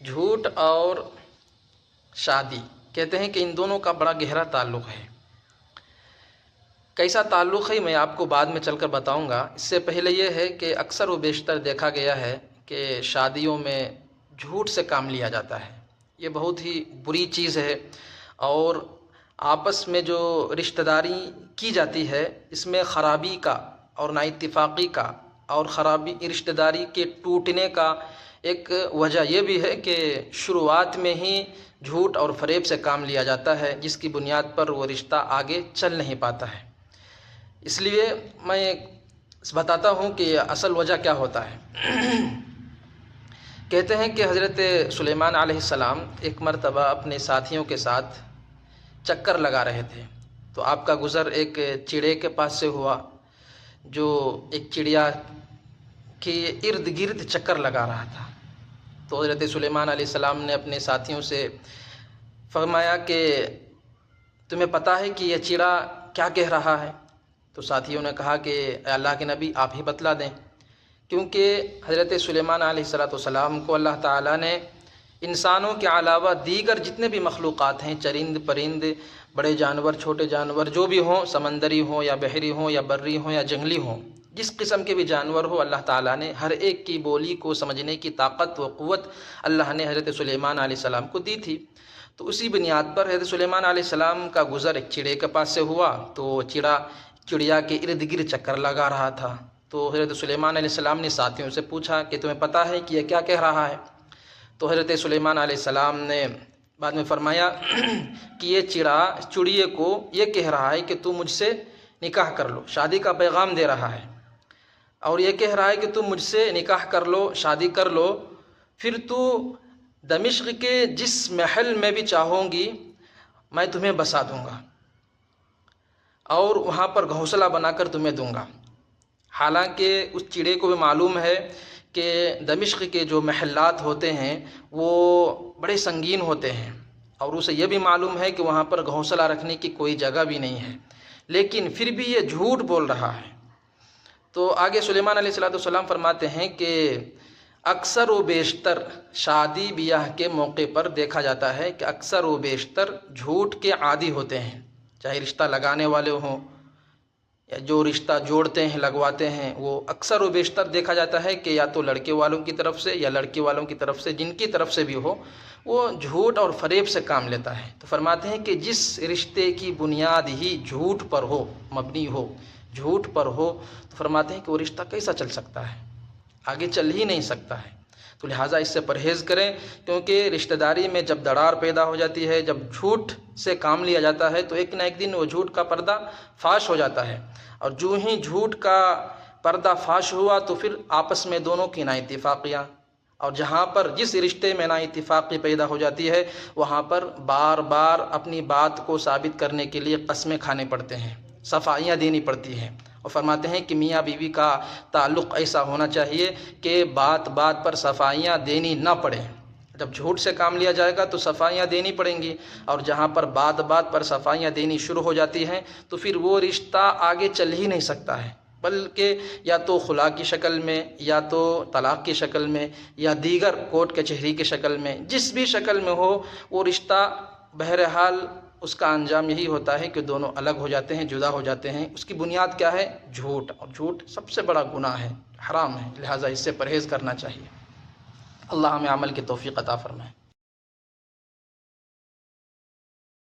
جھوٹ اور شادی، کہتے ہیں کہ ان دونوں کا بڑا گہرا تعلق ہے۔ کیسا تعلق ہے میں آپ کو بعد میں چل کر بتاؤں گا۔ اس سے پہلے یہ ہے کہ اکثر و بیشتر دیکھا گیا ہے کہ شادیوں میں جھوٹ سے کام لیا جاتا ہے۔ یہ بہت ہی بری چیز ہے، اور آپس میں جو رشتہ داری کی جاتی ہے اس میں خرابی کا اور نااتفاقی کا اور خرابی رشتہ داری کے ٹوٹنے کا ایک وجہ یہ بھی ہے کہ شروعات میں ہی جھوٹ اور فریب سے کام لیا جاتا ہے، جس کی بنیاد پر وہ رشتہ آگے چل نہیں پاتا ہے۔ اس لیے میں بتاتا ہوں کہ اصل وجہ کیا ہوتا ہے۔ کہتے ہیں کہ حضرت سلیمان علیہ السلام ایک مرتبہ اپنے ساتھیوں کے ساتھ چکر لگا رہے تھے، تو آپ کا گزر ایک چڑے کے پاس سے ہوا، جو ایک چڑیا کے ارد گرد چکر لگا رہا تھا۔ تو حضرت سلیمان علیہ السلام نے اپنے ساتھیوں سے فرمایا کہ تمہیں پتہ ہے کہ یہ چڑا کیا کہہ رہا ہے؟ تو ساتھیوں نے کہا کہ اے اللہ کے نبی آپ ہی بتلا دیں، کیونکہ حضرت سلیمان علیہ السلام کو اللہ تعالیٰ نے انسانوں کے علاوہ دیگر جتنے بھی مخلوقات ہیں، چرند پرند، بڑے جانور چھوٹے جانور جو بھی ہوں، سمندری ہوں یا بحری ہوں یا بری ہوں یا جنگلی ہوں، جس قسم کے بھی جانور ہو، اللہ تعالیٰ نے ہر ایک کی بولی کو سمجھنے کی طاقت و قوت اللہ نے حضرت سلیمان علیہ السلام کو دی تھی۔ تو اسی بنیاد پر حضرت سلیمان علیہ السلام کا گزر ایک چڑے کے پاس سے ہوا، تو چڑیا کے ارد گرد چکر لگا رہا تھا۔ تو حضرت سلیمان علیہ السلام نے ساتھیوں سے پوچھا کہ تمہیں پتہ ہے کہ یہ کیا کہہ رہا ہے؟ تو حضرت سلیمان علیہ السلام نے بعد میں فرمایا کہ یہ چڑیے کو یہ کہہ رہا ہے کہ تو مجھ سے نکاح کر لو، شادی کا پیغام دے رہا ہے، اور یہ کہہ رہا ہے کہ تم مجھ سے نکاح کر لو، شادی کر لو، پھر تو دمشق کے جس محل میں بھی چاہوں گی میں تمہیں بسا دوں گا، اور وہاں پر گھونسلہ بنا کر تمہیں دوں گا۔ حالانکہ اس چڑے کو بھی معلوم ہے کہ دمشق کے جو محلات ہوتے ہیں وہ بڑے سنگین ہوتے ہیں، اور اسے یہ بھی معلوم ہے کہ وہاں پر گھونسلہ رکھنے کی کوئی جگہ بھی نہیں ہے، لیکن پھر بھی یہ جھوٹ بول رہا ہے۔ تو آگے سلیمان علیہ السلام فرماتے ہیں کہ اکثر و بیشتر شادی بیاہ کے موقع پر دیکھا جاتا ہے کہ اکثر و بیشتر جھوٹ کے عادی ہوتے ہیں، چاہے رشتہ لگانے والے ہوں یا جو رشتہ جوڑتے ہیں لگواتے ہیں، وہ اکثر و بیشتر دیکھا جاتا ہے کہ یا تو لڑکے والوں کی طرف سے یا لڑکی والوں کی طرف سے، جن کی طرف سے بھی ہو، وہ جھوٹ اور فریب سے کام لیتا ہے۔ تو فرماتے ہیں کہ جس رشتے کی بنیاد ہی جھوٹ پر ہو، مبنی ہو، جھوٹ پر ہو، تو فرماتے ہیں کہ وہ رشتہ کیسا چل سکتا ہے، آگے چل ہی نہیں سکتا ہے۔ تو لہٰذا اس سے پرہیز کریں، کیونکہ رشتہ داری میں جب دراڑ پیدا ہو جاتی ہے، جب جھوٹ سے کام لیا جاتا ہے، تو ایک نہ ایک دن وہ جھوٹ کا پردہ فاش ہو جاتا ہے، اور جو ہی جھوٹ کا پردہ فاش ہوا تو پھر آپس میں دونوں کی نااتفاقیاں، اور جہاں پر جس رشتے میں نااتفاقی پیدا ہو جاتی ہے وہاں پر بار بار اپنی بات کو ثابت کرنے کے لیے قسمیں کھانے پڑتے ہیں، صفائیاں دینی پڑتی ہیں، اور فرماتے ہیں کہ میاں بیوی کا تعلق ایسا ہونا چاہیے کہ بات بات پر صفائیاں دینی نہ پڑیں۔ جب جھوٹ سے کام لیا جائے گا تو صفائیاں دینی پڑیں گی، اور جہاں پر بات بات پر صفائیاں دینی شروع ہو جاتی ہیں تو پھر وہ رشتہ آگے چل ہی نہیں سکتا ہے، بلکہ یا تو خلا کی شکل میں، یا تو طلاق کی شکل میں، یا دیگر کورٹ کچہری کی شکل میں، جس بھی شکل میں ہو وہ رشتہ بہرحال اس کا انجام یہی ہوتا ہے کہ دونوں الگ ہو جاتے ہیں، جدا ہو جاتے ہیں۔ اس کی بنیاد کیا ہے؟ جھوٹ، اور جھوٹ سب سے بڑا گناہ ہے، حرام ہے، لہٰذا اس سے پرہیز کرنا چاہیے۔ اللہ ہمیں عمل کی توفیق عطا فرمائے۔